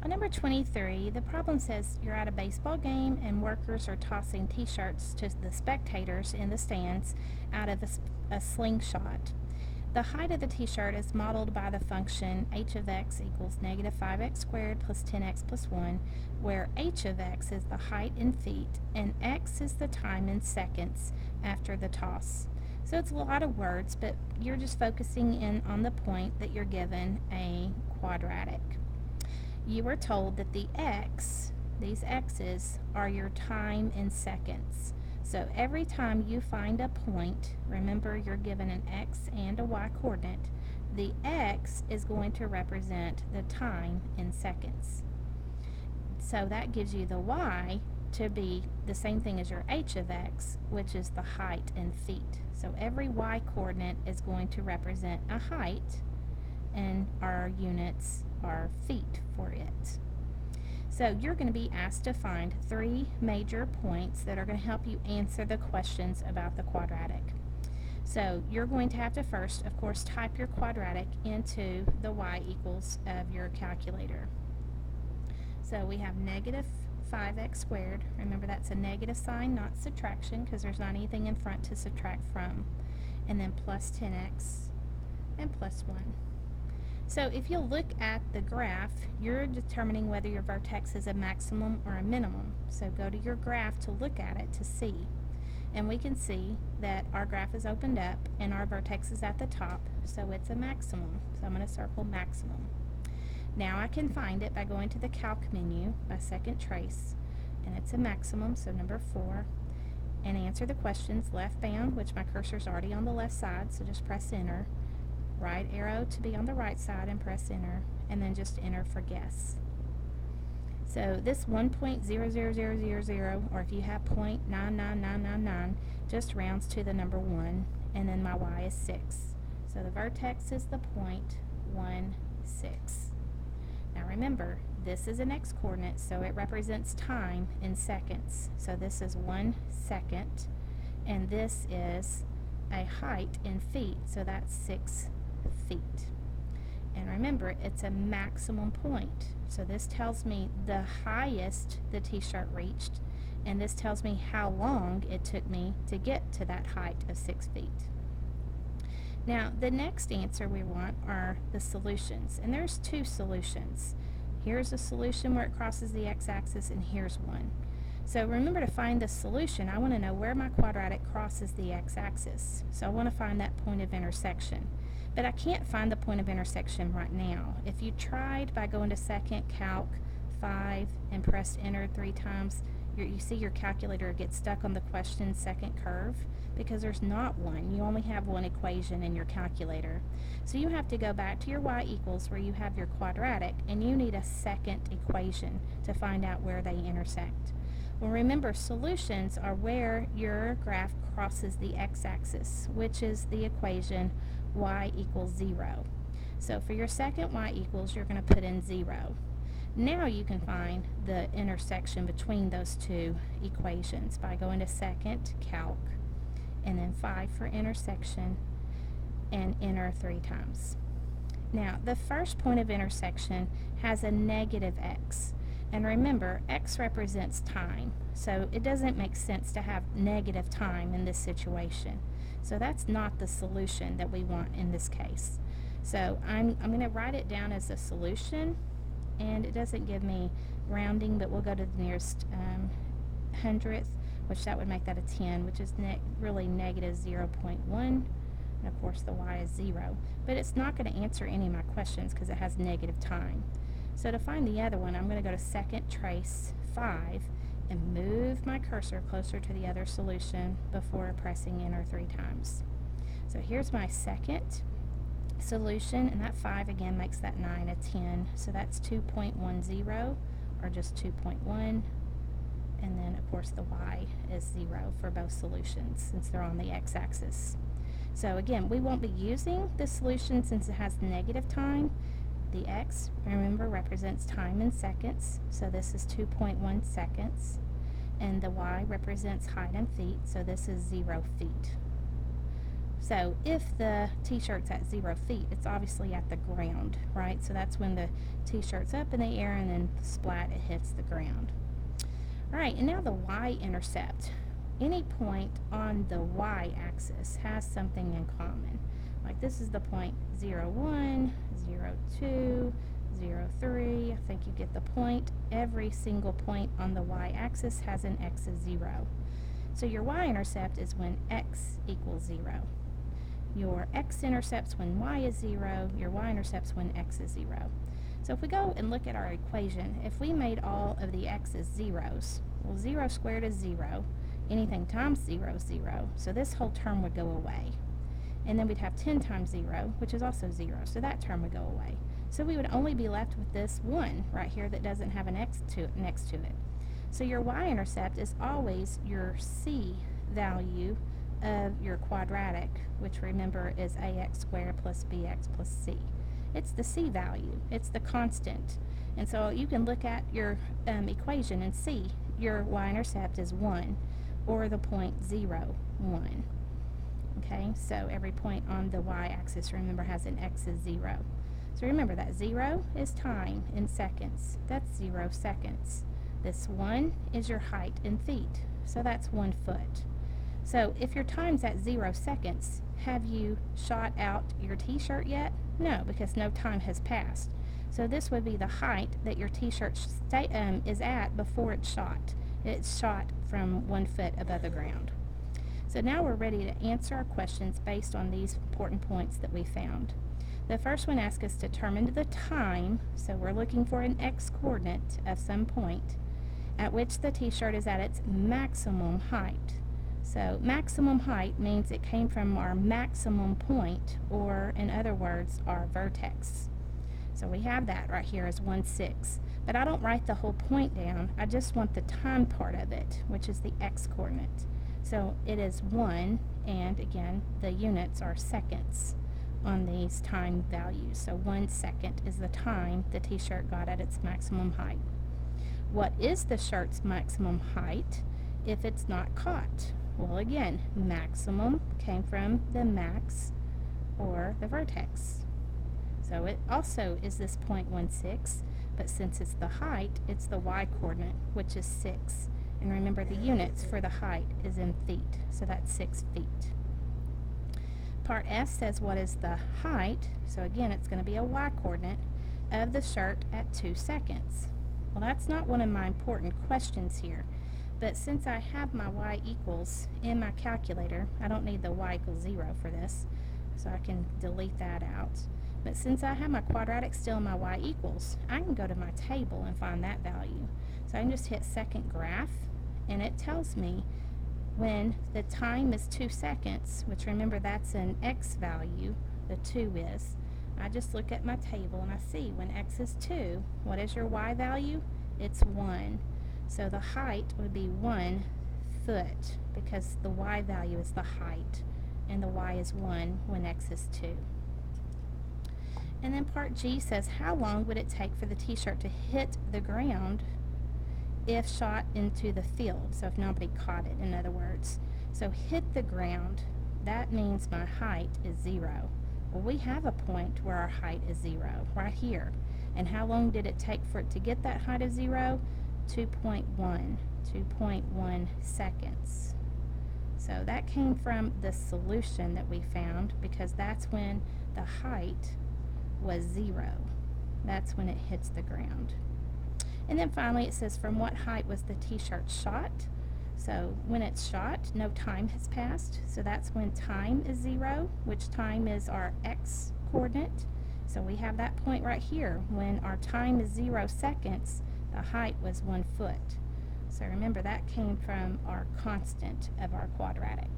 On number 23, the problem says you're at a baseball game and workers are tossing t-shirts to the spectators in the stands out of a slingshot. The height of the t-shirt is modeled by the function h of x equals negative 5x squared plus 10x plus 1, where h of x is the height in feet and x is the time in seconds after the toss. So it's a lot of words, but you're just focusing in on the point that you're given a quadratic. You were told that these x's, are your time in seconds. So every time you find a point, remember you're given an x and a y coordinate, the x is going to represent the time in seconds. So that gives you the y to be the same thing as your h of x, which is the height in feet. So every y coordinate is going to represent a height, and our units are feet for it. So you're going to be asked to find 3 major points that are going to help you answer the questions about the quadratic. So you're going to have to first, of course, type your quadratic into the y equals of your calculator. So we have negative 5x squared. Remember, that's a negative sign, not subtraction, because there's not anything in front to subtract from. And then plus 10x and plus 1. So if you look at the graph, you're determining whether your vertex is a maximum or a minimum. So go to your graph to look at it to see. And we can see that our graph is opened up and our vertex is at the top, so it's a maximum. So I'm going to circle maximum. Now I can find it by going to the calc menu by second trace, and it's a maximum, so number 4. And answer the questions left bound, which my cursor's already on the left side, so just press enter. Right arrow to be on the right side and press enter, and then just enter for guess. So this 1.00000, or if you have 0.99999, just rounds to the number 1, and then my y is 6. So the vertex is the point 1, 6. Now remember, this is an x coordinate, so it represents time in seconds. So this is 1 second, and this is a height in feet, so that's 6 feet. And remember, it's a maximum point. So this tells me the highest the t-shirt reached, and this tells me how long it took me to get to that height of 6 feet. Now, the next answer we want are the solutions, and there's 2 solutions. Here's a solution where it crosses the x-axis, and here's one. So remember, to find the solution, I want to know where my quadratic crosses the x-axis. So I want to find that point of intersection. But I can't find the point of intersection right now. If you tried by going to second, calc, 5, and press enter 3 times, you see your calculator gets stuck on the question second curve because there's not one. You only have one equation in your calculator. So you have to go back to your y equals where you have your quadratic, and you need a second equation to find out where they intersect. Well, remember, solutions are where your graph crosses the x-axis, which is the equation y equals 0. So for your second y equals, you're going to put in 0. Now you can find the intersection between those 2 equations by going to second, calc, and then 5 for intersection, and enter 3 times. Now, the first point of intersection has a negative x. And remember, x represents time, so it doesn't make sense to have negative time in this situation. So that's not the solution that we want in this case. So I'm going to write it down as a solution, and it doesn't give me rounding, but we'll go to the nearest hundredth, which that would make that a 10, which is really negative 0.1. And of course the y is 0. But it's not going to answer any of my questions because it has negative time. So to find the other one, I'm going to go to second trace 5 and move my cursor closer to the other solution before pressing enter 3 times. So here's my second solution, and that 5 again makes that 9 a 10. So that's 2.10, or just 2.1. And then of course the y is 0 for both solutions since they're on the x-axis. So again, we won't be using the solution since it has negative time. The x, remember, represents time in seconds, so this is 2.1 seconds. And the y represents height in feet, so this is 0 feet. So if the t-shirt's at 0 feet, it's obviously at the ground, right? So that's when the t-shirt's up in the air and then splat, it hits the ground. All right, and now the y-intercept. Any point on the y-axis has something in common. Like this is the point 0, 1, 0, 2, 0, 3. I think you get the point. Every single point on the y-axis has an x of 0. So your y-intercept is when x equals 0. Your x-intercept's when y is 0. Your y-intercept's when x is 0. So if we go and look at our equation, if we made all of the x's zeros, well, 0 squared is 0. Anything times 0 is 0. So this whole term would go away. And then we'd have 10 times 0, which is also 0. So that term would go away. So we would only be left with this 1 right here that doesn't have an x next to it. So your y-intercept is always your c value of your quadratic, which remember is ax squared plus bx plus c. It's the c value. It's the constant. And so you can look at your equation and see your y-intercept is 1, or the point 0, 1. Okay, so every point on the y-axis, remember, has an x of 0. So remember that 0 is time in seconds. That's 0 seconds. This 1 is your height in feet. So that's 1 foot. So if your time's at 0 seconds, have you shot out your t-shirt yet? No, because no time has passed. So this would be the height that your t-shirt is at before it's shot. It's shot from 1 foot above the ground. So now we're ready to answer our questions based on these important points that we found. The first one asks us to determine the time, so we're looking for an x-coordinate of some point at which the t-shirt is at its maximum height. So maximum height means it came from our maximum point, or in other words, our vertex. So we have that right here as 1,6. But I don't write the whole point down. I just want the time part of it, which is the x-coordinate. So it is 1, and again, the units are seconds on these time values. So 1 second is the time the t-shirt got at its maximum height. What is the shirt's maximum height if it's not caught? Well, again, maximum came from the max or the vertex. So it also is this 0.16, but since it's the height, it's the y-coordinate, which is 6. And remember, the units for the height is in feet, so that's 6 feet. Part S says what is the height, so again, it's going to be a y-coordinate, of the shirt at 2 seconds. Well, that's not one of my important questions here. But since I have my y equals in my calculator, I don't need the y equals 0 for this, so I can delete that out. But since I have my quadratic still in my y equals, I can go to my table and find that value. So I can just hit second graph, and it tells me when the time is 2 seconds, which remember that's an x value, the 2 is. I just look at my table and I see when x is 2, what is your y value? It's 1. So the height would be 1 foot, because the y value is the height, and the y is 1 when x is 2. And then part G says, how long would it take for the t-shirt to hit the ground if shot into the field? So if nobody caught it, in other words. So hit the ground, that means my height is 0. Well, we have a point where our height is 0, right here. And how long did it take for it to get that height of 0? 2.1 seconds. So that came from the solution that we found, because that's when the height was 0. That's when it hits the ground. And then finally it says, from what height was the t-shirt shot? So when it's shot, no time has passed. So that's when time is 0, which time is our x coordinate. So we have that point right here. When our time is 0 seconds, the height was 1 foot. So remember, that came from our constant of our quadratic.